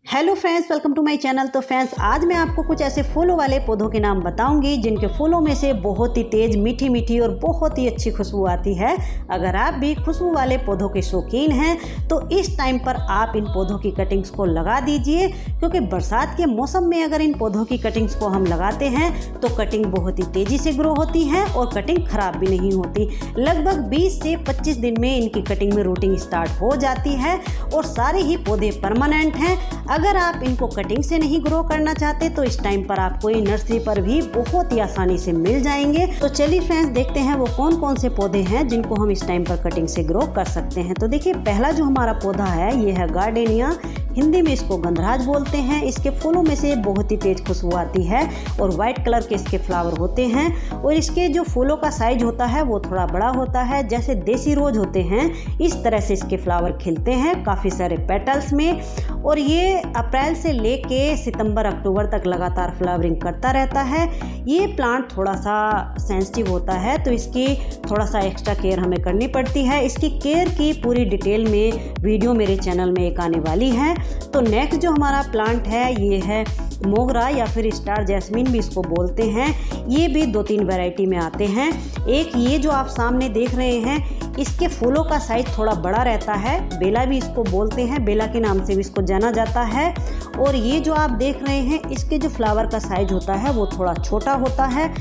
Hello friends, welcome to my channel. तो friends, आज मैं आपको कुछ ऐसे फूलों वाले पौधों के नाम बताऊंगी जिनके फूलों में से बहुत ही तेज मीठी मीठी और बहुत ही अच्छी खुशबू आती है। अगर आप भी खुशबू वाले पौधों के शौकीन हैं तो इस टाइम पर आप इन पौधों की कटिंग्स को लगा दीजिए, क्योंकि बरसात के मौसम में अगर इन पौधों की कटिंग्स को हम लगाते हैं तो कटिंग बहुत ही तेज़ी से ग्रो होती है और कटिंग खराब भी नहीं होती। लगभग 20 से 25 दिन में इनकी कटिंग में रूटिंग स्टार्ट हो जाती है और सारे ही पौधे परमानेंट हैं। अगर आप इनको कटिंग से नहीं ग्रो करना चाहते तो इस टाइम पर आपको ये नर्सरी पर भी बहुत ही आसानी से मिल जाएंगे। तो चलिए फ्रेंड्स, देखते हैं वो कौन कौन से पौधे हैं जिनको हम इस टाइम पर कटिंग से ग्रो कर सकते हैं। तो देखिए, पहला जो हमारा पौधा है ये है गार्डेनिया। हिंदी में इसको गंधराज बोलते हैं। इसके फूलों में से बहुत ही तेज खुशबू आती है और वाइट कलर के इसके फ्लावर होते हैं और इसके जो फूलों का साइज होता है वो थोड़ा बड़ा होता है, जैसे देसी रोज होते हैं इस तरह से इसके फ्लावर खिलते हैं काफ़ी सारे पेटल्स में। और ये अप्रैल से लेके सितंबर अक्टूबर तक लगातार फ्लावरिंग करता रहता है। ये प्लांट थोड़ा सा सेंसिटिव होता है तो इसकी थोड़ा सा एक्स्ट्रा केयर हमें करनी पड़ती है। इसकी केयर की पूरी डिटेल में वीडियो मेरे चैनल में एक आने वाली है। तो नेक्स्ट जो हमारा प्लांट है ये है मोगरा या फिर स्टार जैस्मीन भी इसको बोलते हैं। ये भी 2-3 वैरायटी में आते हैं। एक ये जो आप सामने देख रहे हैं इसके फूलों का साइज थोड़ा बड़ा रहता है, बेला भी इसको बोलते हैं, बेला के नाम से भी इसको जाना जाता है। और ये जो आप देख रहे हैं इसके जो फ्लावर का साइज होता है वो थोड़ा छोटा होता है,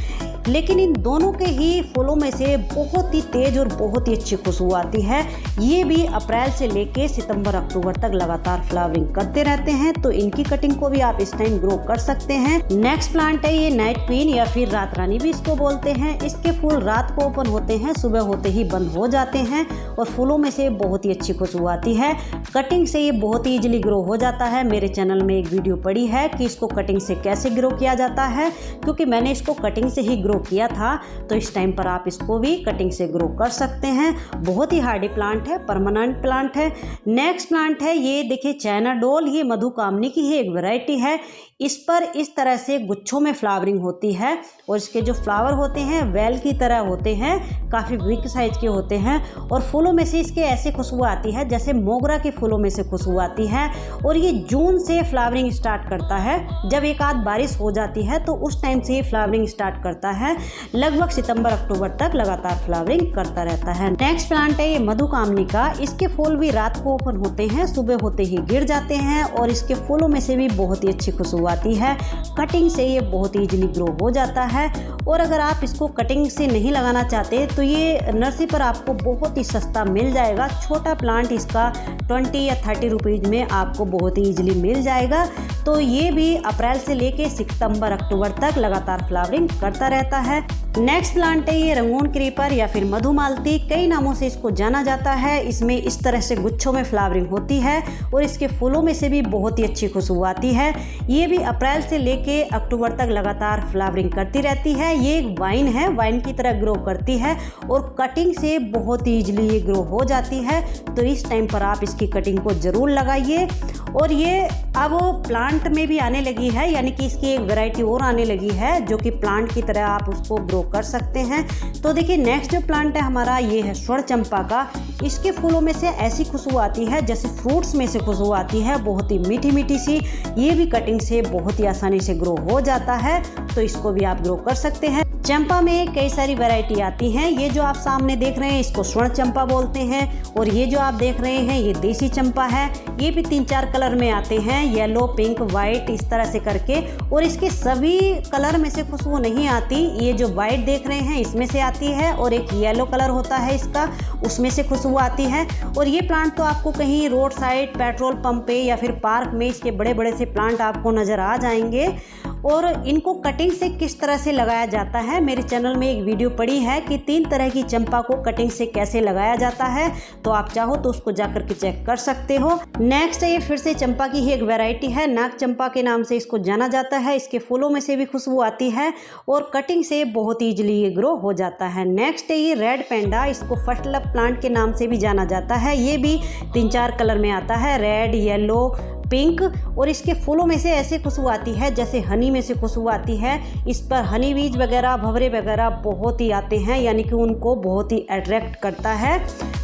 लेकिन इन दोनों के ही फूलों में से बहुत ही तेज और बहुत ही अच्छी खुशबू आती है। ये भी अप्रैल से लेके सितंबर अक्टूबर तक लगातार फ्लावरिंग करते रहते हैं, तो इनकी कटिंग को भी आप इस टाइम ग्रो कर सकते हैं। नेक्स्ट प्लांट है ये नाइट क्वीन या फिर रात रानी भी इसको बोलते हैं। इसके फूल रात को ओपन होते हैं, सुबह होते ही बंद हो जाते हैं और फूलों में से बहुत ही अच्छी खुशबू आती है। कटिंग से ये बहुत ही ईजिली ग्रो हो जाता है। मेरे चैनल में एक वीडियो पड़ी है कि इसको कटिंग से कैसे ग्रो किया जाता है, क्योंकि मैंने इसको कटिंग से ही ग्रो किया था। तो इस टाइम पर आप इसको भी कटिंग से ग्रो कर सकते हैं। बहुत ही हार्डी प्लांट है, परमानेंट प्लांट है। नेक्स्ट प्लांट है ये देखिए चाइना डोल। ये मधुकामनी की ही एक वैरायटी है। इस पर इस तरह से गुच्छों में फ्लावरिंग होती है और इसके जो फ्लावर होते हैं वेल की तरह होते हैं, काफ़ी बिग साइज के होते हैं और फूलों में से इसके ऐसे खुशबू आती है जैसे मोगरा के फूलों में से खुशबू आती है। और ये जून से फ्लावरिंग स्टार्ट करता है। जब एक आध बारिश हो जाती है तो उस टाइम से ये फ्लावरिंग स्टार्ट करता है। लगभग सितंबर अक्टूबर तक लगातार फ्लावरिंग करता रहता है। नेक्स्ट प्लांट है ये मधुकामनी का। इसके फूल भी रात को ओपन होते हैं, सुबह होते ही गिर जाते हैं और इसके फूलों में से भी बहुत ही अच्छी खुशबू आती है। कटिंग से ये बहुत ही इजीली ग्रो हो जाता है। और अगर आप इसको कटिंग से नहीं लगाना चाहते तो ये नर्सरी पर आपको बहुत ही सस्ता मिल जाएगा। छोटा प्लांट इसका 20 या 30 रुपीज़ में आपको बहुत ही ईजिली मिल जाएगा। तो ये भी अप्रैल से लेके सितंबर अक्टूबर तक लगातार फ्लावरिंग करता रहता है। नेक्स्ट प्लांट है ये रंगून क्रीपर या फिर मधुमालती, कई नामों से इसको जाना जाता है। इसमें इस तरह से गुच्छों में फ्लावरिंग होती है और इसके फूलों में से भी बहुत ही अच्छी खुशबू आती है। ये भी अप्रैल से लेके अक्टूबर तक लगातार फ्लावरिंग करती रहती है। ये एक वाइन है, वाइन की तरह ग्रो करती है और कटिंग से बहुत ही ईजिली ये ग्रो हो जाती है। तो इस टाइम पर आप इसकी कटिंग को ज़रूर लगाइए। और ये अब प्लांट में भी आने लगी है, यानी कि इसकी एक वैरायटी और आने लगी है जो कि प्लांट की तरह आप उसको ग्रो कर सकते हैं। तो देखिए, नेक्स्ट जो प्लांट है हमारा ये है स्वर्ण चंपा का। इसके फूलों में से ऐसी खुशबू आती है जैसे फ्रूट्स में से खुशबू आती है, बहुत ही मीठी मीठी सी। ये भी कटिंग से बहुत ही आसानी से ग्रो हो जाता है, तो इसको भी आप ग्रो कर सकते हैं। चंपा में कई सारी वैरायटी आती हैं। ये जो आप सामने देख रहे हैं इसको स्वर्ण चंपा बोलते हैं और ये जो आप देख रहे हैं ये देसी चंपा है। ये भी 3-4 कलर में आते हैं, येलो, पिंक, वाइट, इस तरह से करके। और इसके सभी कलर में से खुशबू नहीं आती। ये जो वाइट देख रहे हैं इसमें से आती है और एक येलो कलर होता है इसका, उसमें से खुशबू आती है। और ये प्लांट तो आपको कहीं रोड साइड, पेट्रोल पंप पे या फिर पार्क में इसके बड़े बड़े से प्लांट आपको नज़र आ जाएंगे। और इनको कटिंग से किस तरह से लगाया जाता है, मेरे चैनल में एक वीडियो पड़ी है कि 3 तरह की चंपा को कटिंग से कैसे लगाया जाता है, तो आप चाहो तो उसको जाकर के चेक कर सकते हो। नेक्स्ट है ये फिर से चंपा की ही एक वैरायटी है, नाग चंपा के नाम से इसको जाना जाता है। इसके फूलों में से भी खुशबू आती है और कटिंग से बहुत ईजिली ये ग्रो हो जाता है। नेक्स्ट है ये रेड पेंडा। इसको फर्स्ट लव प्लांट के नाम से भी जाना जाता है। ये भी 3-4 कलर में आता है, रेड, येलो, पिंक। और इसके फूलों में से ऐसे खुशबू आती है जैसे हनी में से खुशबू आती है। इस पर हनी बीज वगैरह, भंवरे वगैरह बहुत ही आते हैं, यानी कि उनको बहुत ही अट्रैक्ट करता है।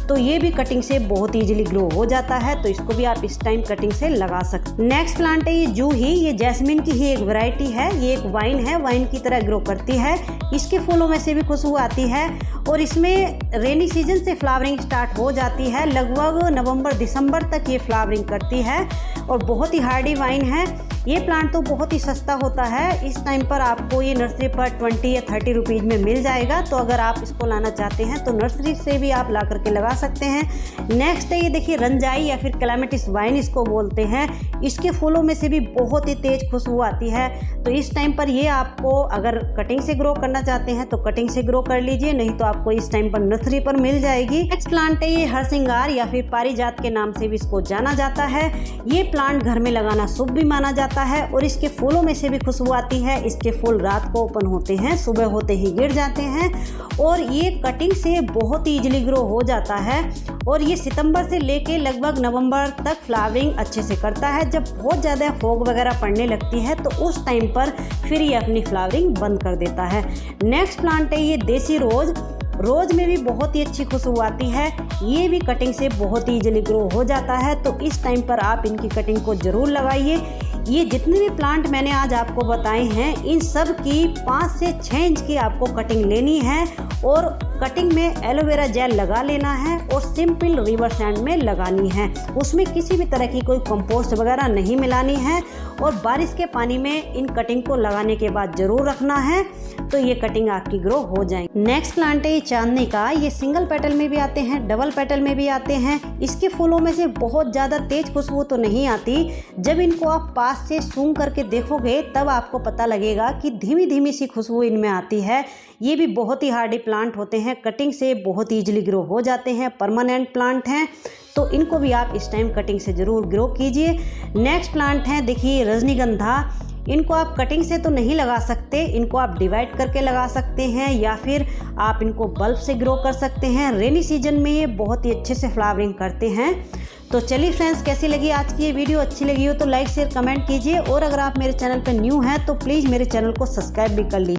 तो ये भी कटिंग से बहुत ईजिली ग्रो हो जाता है, तो इसको भी आप इस टाइम कटिंग से लगा सकते हैं। नेक्स्ट प्लांट है ये जूही। ये जैस्मिन की ही एक वैरायटी है। ये एक वाइन है, वाइन की तरह ग्रो करती है। इसके फूलों में से भी खुशबू आती है और इसमें रेनी सीजन से फ्लावरिंग स्टार्ट हो जाती है। लगभग नवंबर दिसंबर तक ये फ्लावरिंग करती है और बहुत ही हार्डी वाइन है। ये प्लांट तो बहुत ही सस्ता होता है। इस टाइम पर आपको ये नर्सरी पर 20 या 30 रुपीज़ में मिल जाएगा। तो अगर आप इसको लाना चाहते हैं तो नर्सरी से भी आप ला करके लगा सकते हैं। नेक्स्ट है ये देखिए रंजाई या फिर कैलामिटिस वाइन इसको बोलते हैं। इसके फूलों में से भी बहुत ही तेज खुशबू आती है। तो इस टाइम पर ये आपको अगर कटिंग से ग्रो करना चाहते हैं तो कटिंग से ग्रो कर लीजिए, नहीं तो आपको इस टाइम पर नर्सरी पर मिल जाएगी। नेक्स्ट प्लांट है ये हरसिंगार या फिर पारिजात के नाम से भी इसको जाना जाता है। ये प्लांट घर में लगाना शुभ भी माना जाता है और इसके फूलों में से भी खुशबू आती है। इसके फूल रात को ओपन होते हैं, सुबह होते ही गिर जाते हैं और ये कटिंग से बहुत ही इजीली ग्रो हो जाता है। और ये सितंबर से लेके लगभग नवंबर तक फ्लावरिंग अच्छे से करता है। जब बहुत ज़्यादा फॉग वगैरह पड़ने लगती है तो उस टाइम पर फिर ये अपनी फ्लावरिंग बंद कर देता है। नेक्स्ट प्लांट है ये देसी रोज। रोज में भी बहुत ही अच्छी खुशबू आती है। ये भी कटिंग से बहुत ही इजीली ग्रो हो जाता है, तो इस टाइम पर आप इनकी कटिंग को ज़रूर लगाइए। ये जितने भी प्लांट मैंने आज आपको बताए हैं इन सब की 5 से 6 इंच की आपको कटिंग लेनी है और कटिंग में एलोवेरा जेल लगा लेना है और सिंपल रिवर सैंड में लगानी है। उसमें किसी भी तरह की कोई कंपोस्ट वगैरह नहीं मिलानी है और बारिश के पानी में इन कटिंग को लगाने के बाद ज़रूर रखना है, तो ये कटिंग आपकी ग्रो हो जाएगी। नेक्स्ट प्लांट है ये चांदनी का। ये सिंगल पेटल में भी आते हैं, डबल पेटल में भी आते हैं। इसके फूलों में से बहुत ज़्यादा तेज खुशबू तो नहीं आती। जब इनको आप पास से सूंघ करके देखोगे तब आपको पता लगेगा कि धीमी धीमी सी खुशबू इनमें आती है। ये भी बहुत ही हार्डी प्लांट होते हैं, कटिंग से बहुत ईजिली ग्रो हो जाते हैं, परमानेंट प्लांट हैं, तो इनको भी आप इस टाइम कटिंग से ज़रूर ग्रो कीजिए। नेक्स्ट प्लांट हैं देखिए रजनीगंधा। इनको आप कटिंग से तो नहीं लगा सकते, इनको आप डिवाइड करके लगा सकते हैं या फिर आप इनको बल्ब से ग्रो कर सकते हैं। रेनी सीजन में ये बहुत ही अच्छे से फ्लावरिंग करते हैं। तो चलिए फ्रेंड्स, कैसी लगी आज की ये वीडियो? अच्छी लगी हो तो लाइक शेयर कमेंट कीजिए और अगर आप मेरे चैनल पर न्यू हैं तो प्लीज़ मेरे चैनल को सब्सक्राइब भी कर लीजिए।